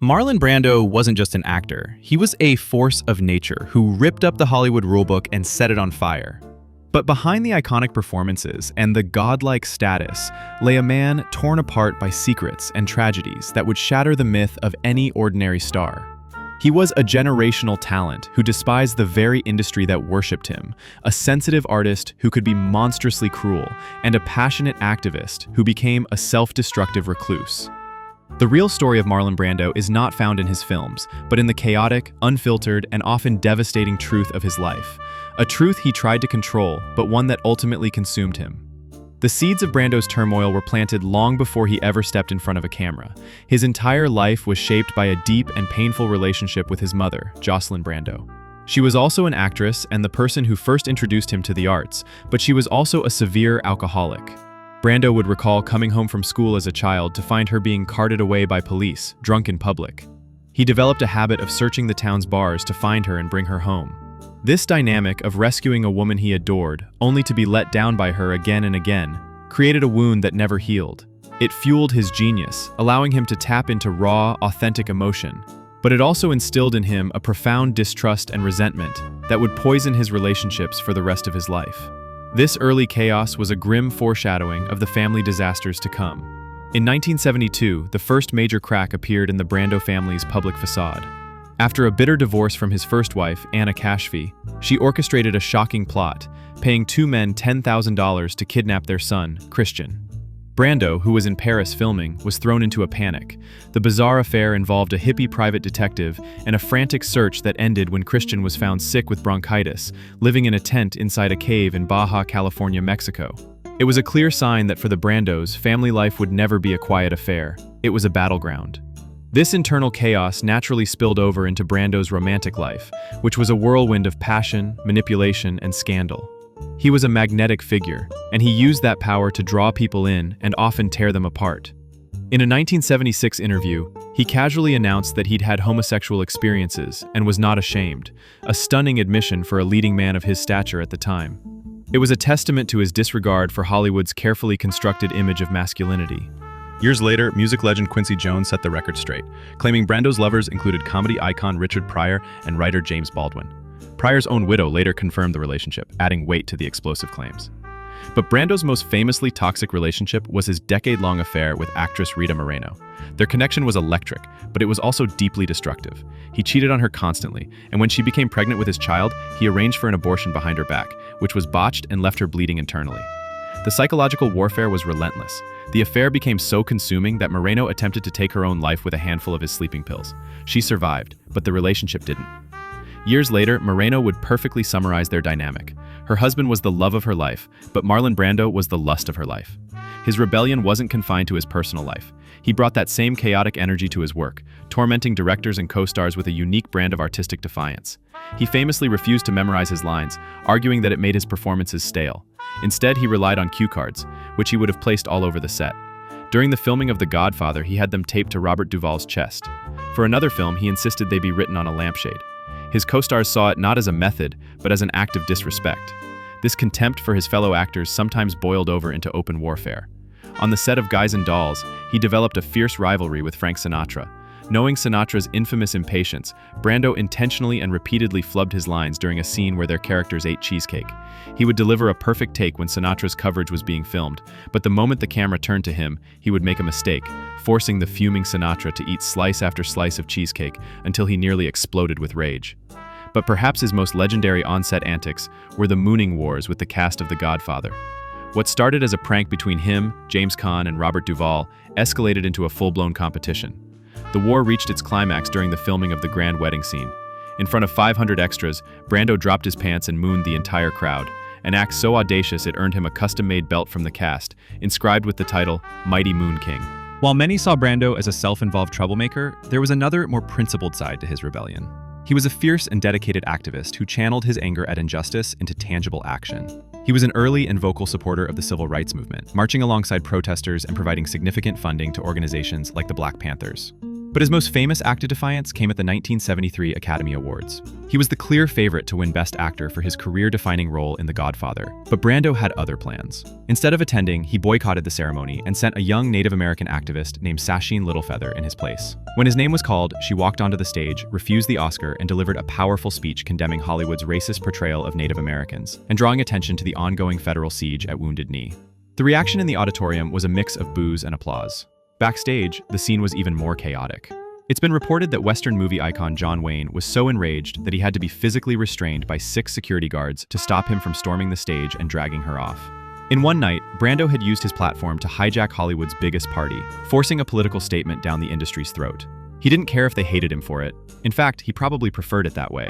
Marlon Brando wasn't just an actor, he was a force of nature who ripped up the Hollywood rulebook and set it on fire. But behind the iconic performances and the godlike status lay a man torn apart by secrets and tragedies that would shatter the myth of any ordinary star. He was a generational talent who despised the very industry that worshipped him, a sensitive artist who could be monstrously cruel, and a passionate activist who became a self-destructive recluse. The real story of Marlon Brando is not found in his films, but in the chaotic, unfiltered, and often devastating truth of his life. A truth he tried to control, but one that ultimately consumed him. The seeds of Brando's turmoil were planted long before he ever stepped in front of a camera. His entire life was shaped by a deep and painful relationship with his mother, Jocelyn Brando. She was also an actress and the person who first introduced him to the arts, but she was also a severe alcoholic. Brando would recall coming home from school as a child to find her being carted away by police, drunk in public. He developed a habit of searching the town's bars to find her and bring her home. This dynamic of rescuing a woman he adored, only to be let down by her again and again, created a wound that never healed. It fueled his genius, allowing him to tap into raw, authentic emotion. But it also instilled in him a profound distrust and resentment that would poison his relationships for the rest of his life. This early chaos was a grim foreshadowing of the family disasters to come. In 1972, the first major crack appeared in the Brando family's public facade. After a bitter divorce from his first wife, Anna Kashfi, she orchestrated a shocking plot, paying two men $10,000 to kidnap their son, Christian. Brando, who was in Paris filming, was thrown into a panic. The bizarre affair involved a hippie private detective and a frantic search that ended when Christian was found sick with bronchitis, living in a tent inside a cave in Baja California, Mexico. It was a clear sign that for the Brandos, family life would never be a quiet affair. It was a battleground. This internal chaos naturally spilled over into Brando's romantic life, which was a whirlwind of passion, manipulation, and scandal. He was a magnetic figure, and he used that power to draw people in and often tear them apart. In a 1976 interview, he casually announced that he'd had homosexual experiences and was not ashamed, a stunning admission for a leading man of his stature at the time. It was a testament to his disregard for Hollywood's carefully constructed image of masculinity. Years later, music legend Quincy Jones set the record straight, claiming Brando's lovers included comedy icon Richard Pryor and writer James Baldwin. Pryor's own widow later confirmed the relationship, adding weight to the explosive claims. But Brando's most famously toxic relationship was his decade-long affair with actress Rita Moreno. Their connection was electric, but it was also deeply destructive. He cheated on her constantly, and when she became pregnant with his child, he arranged for an abortion behind her back, which was botched and left her bleeding internally. The psychological warfare was relentless. The affair became so consuming that Moreno attempted to take her own life with a handful of his sleeping pills. She survived, but the relationship didn't. Years later, Moreno would perfectly summarize their dynamic. Her husband was the love of her life, but Marlon Brando was the lust of her life. His rebellion wasn't confined to his personal life. He brought that same chaotic energy to his work, tormenting directors and co-stars with a unique brand of artistic defiance. He famously refused to memorize his lines, arguing that it made his performances stale. Instead, he relied on cue cards, which he would have placed all over the set. During the filming of The Godfather, he had them taped to Robert Duvall's chest. For another film, he insisted they be written on a lampshade. His co-stars saw it not as a method, but as an act of disrespect. This contempt for his fellow actors sometimes boiled over into open warfare. On the set of Guys and Dolls, he developed a fierce rivalry with Frank Sinatra. Knowing Sinatra's infamous impatience, Brando intentionally and repeatedly flubbed his lines during a scene where their characters ate cheesecake. He would deliver a perfect take when Sinatra's coverage was being filmed, but the moment the camera turned to him, he would make a mistake, forcing the fuming Sinatra to eat slice after slice of cheesecake until he nearly exploded with rage. But perhaps his most legendary on-set antics were the mooning wars with the cast of The Godfather. What started as a prank between him, James Caan, and Robert Duvall escalated into a full-blown competition. The war reached its climax during the filming of the grand wedding scene. In front of 500 extras, Brando dropped his pants and mooned the entire crowd, an act so audacious it earned him a custom-made belt from the cast, inscribed with the title, Mighty Moon King. While many saw Brando as a self-involved troublemaker, there was another, more principled side to his rebellion. He was a fierce and dedicated activist who channeled his anger at injustice into tangible action. He was an early and vocal supporter of the civil rights movement, marching alongside protesters and providing significant funding to organizations like the Black Panthers. But his most famous act of defiance came at the 1973 Academy Awards. He was the clear favorite to win Best Actor for his career-defining role in The Godfather, but Brando had other plans. Instead of attending, he boycotted the ceremony and sent a young Native American activist named Sasheen Littlefeather in his place. When his name was called, she walked onto the stage, refused the Oscar, and delivered a powerful speech condemning Hollywood's racist portrayal of Native Americans and drawing attention to the ongoing federal siege at Wounded Knee. The reaction in the auditorium was a mix of boos and applause. Backstage, the scene was even more chaotic. It's been reported that Western movie icon John Wayne was so enraged that he had to be physically restrained by 6 security guards to stop him from storming the stage and dragging her off. In one night, Brando had used his platform to hijack Hollywood's biggest party, forcing a political statement down the industry's throat. He didn't care if they hated him for it. In fact, he probably preferred it that way.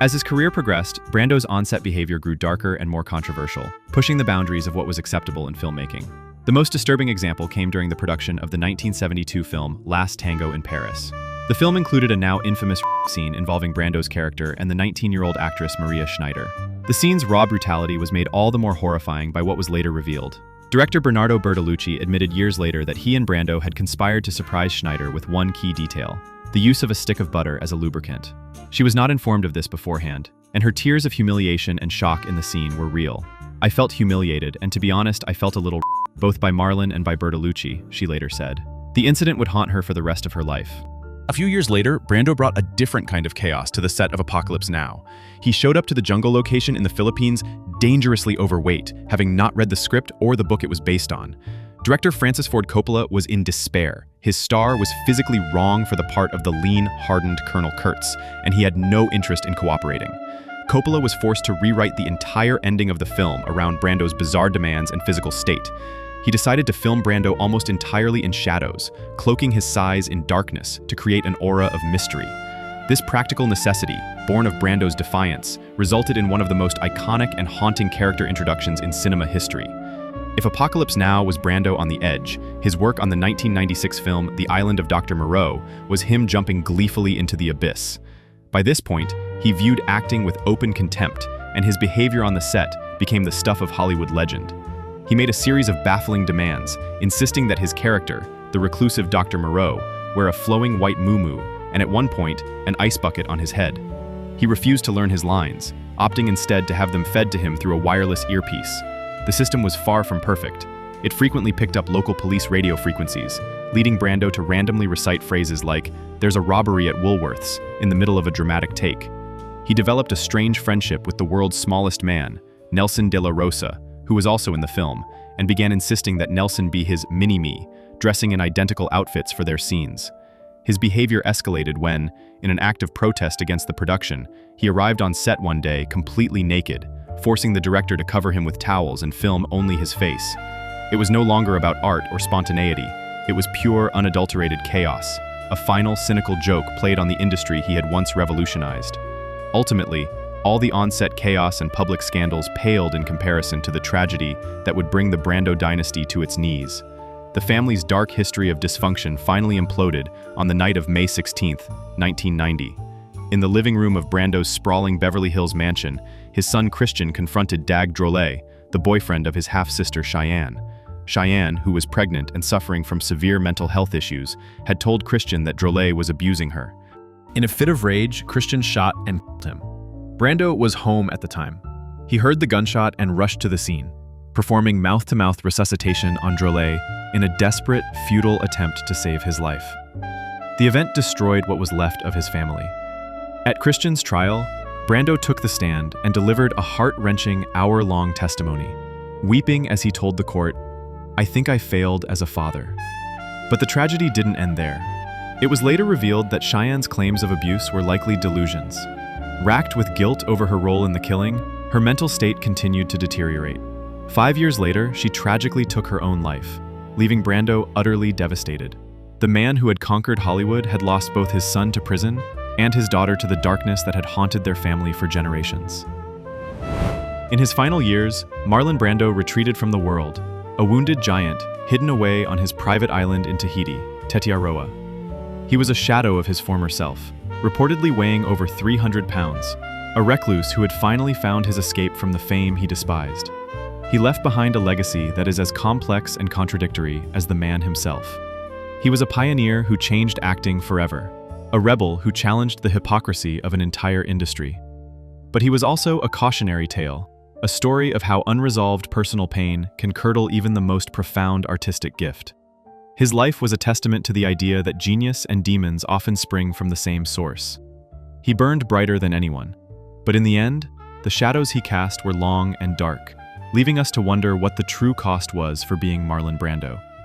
As his career progressed, Brando's on-set behavior grew darker and more controversial, pushing the boundaries of what was acceptable in filmmaking. The most disturbing example came during the production of the 1972 film Last Tango in Paris. The film included a now infamous scene involving Brando's character and the 19-year-old actress Maria Schneider. The scene's raw brutality was made all the more horrifying by what was later revealed. Director Bernardo Bertolucci admitted years later that he and Brando had conspired to surprise Schneider with one key detail: the use of a stick of butter as a lubricant. She was not informed of this beforehand, and her tears of humiliation and shock in the scene were real. "I felt humiliated, and to be honest, I felt a little both by Marlon and by Bertolucci," she later said. The incident would haunt her for the rest of her life. A few years later, Brando brought a different kind of chaos to the set of Apocalypse Now. He showed up to the jungle location in the Philippines dangerously overweight, having not read the script or the book it was based on. Director Francis Ford Coppola was in despair. His star was physically wrong for the part of the lean, hardened Colonel Kurtz, and he had no interest in cooperating. Coppola was forced to rewrite the entire ending of the film around Brando's bizarre demands and physical state. He decided to film Brando almost entirely in shadows, cloaking his size in darkness to create an aura of mystery. This practical necessity, born of Brando's defiance, resulted in one of the most iconic and haunting character introductions in cinema history. If Apocalypse Now was Brando on the edge, his work on the 1996 film The Island of Dr. Moreau was him jumping gleefully into the abyss. By this point, he viewed acting with open contempt, and his behavior on the set became the stuff of Hollywood legend. He made a series of baffling demands, insisting that his character, the reclusive Dr. Moreau, wear a flowing white muumuu and at one point, an ice bucket on his head. He refused to learn his lines, opting instead to have them fed to him through a wireless earpiece. The system was far from perfect. It frequently picked up local police radio frequencies, leading Brando to randomly recite phrases like, "There's a robbery at Woolworth's," in the middle of a dramatic take. He developed a strange friendship with the world's smallest man, Nelson de la Rosa, who was also in the film, and began insisting that Nelson be his mini-me, dressing in identical outfits for their scenes. His behavior escalated when, in an act of protest against the production, he arrived on set one day completely naked, forcing the director to cover him with towels and film only his face. It was no longer about art or spontaneity. It was pure, unadulterated chaos, a final, cynical joke played on the industry he had once revolutionized. Ultimately, all the on-set chaos and public scandals paled in comparison to the tragedy that would bring the Brando dynasty to its knees. The family's dark history of dysfunction finally imploded on the night of May 16, 1990. In the living room of Brando's sprawling Beverly Hills mansion, his son Christian confronted Dag Drolet, the boyfriend of his half-sister Cheyenne. Cheyenne, who was pregnant and suffering from severe mental health issues, had told Christian that Drolet was abusing her. In a fit of rage, Christian shot and killed him. Brando was home at the time. He heard the gunshot and rushed to the scene, performing mouth-to-mouth resuscitation on Drolet in a desperate, futile attempt to save his life. The event destroyed what was left of his family. At Christian's trial, Brando took the stand and delivered a heart-wrenching, hour-long testimony, weeping as he told the court, "I think I failed as a father." But the tragedy didn't end there. It was later revealed that Cheyenne's claims of abuse were likely delusions. Racked with guilt over her role in the killing, her mental state continued to deteriorate. 5 years later, she tragically took her own life, leaving Brando utterly devastated. The man who had conquered Hollywood had lost both his son to prison and his daughter to the darkness that had haunted their family for generations. In his final years, Marlon Brando retreated from the world, a wounded giant hidden away on his private island in Tahiti, Tetiaroa. He was a shadow of his former self, reportedly weighing over 300 pounds, a recluse who had finally found his escape from the fame he despised. He left behind a legacy that is as complex and contradictory as the man himself. He was a pioneer who changed acting forever, a rebel who challenged the hypocrisy of an entire industry. But he was also a cautionary tale, a story of how unresolved personal pain can curdle even the most profound artistic gift. His life was a testament to the idea that genius and demons often spring from the same source. He burned brighter than anyone, but in the end, the shadows he cast were long and dark, leaving us to wonder what the true cost was for being Marlon Brando.